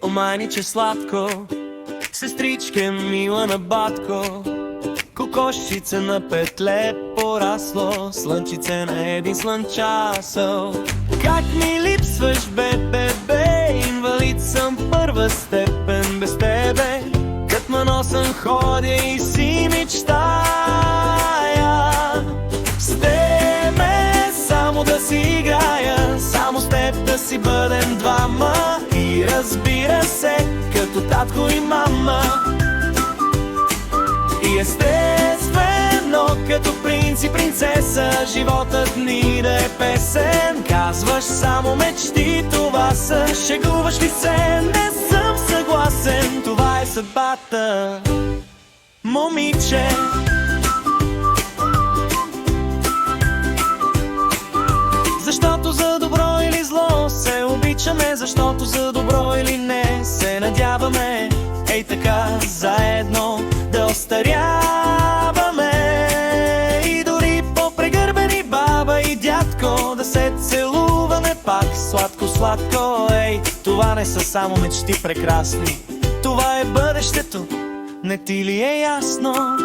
майниче сладко, сестричке мила на батко, кокошчице на петле порасло, слънчице на един слънчасъл. Как ми липсваш, бе, инвалид съм първа степен без тебе. Кът ма носъм ходя и си мечтая с тебе само да си играя, само с теб да си бъдем двама. И разбира се, като татко и мама. И естествено, като принц и принцеса, животът ни да е песен. Казваш само мечти, това са, шегуваш ли се, не съм съгласен. Това е съдбата, момиче. Защото за добро или зло се обичаме, защото за добро или не се надяваме. Ей така, заедно да остаряваме. И дори по-прегърбени баба и дядко да се целуваме пак сладко-сладко. Ей, това не са само мечти прекрасни, това е бъдещето, не ти ли е ясно?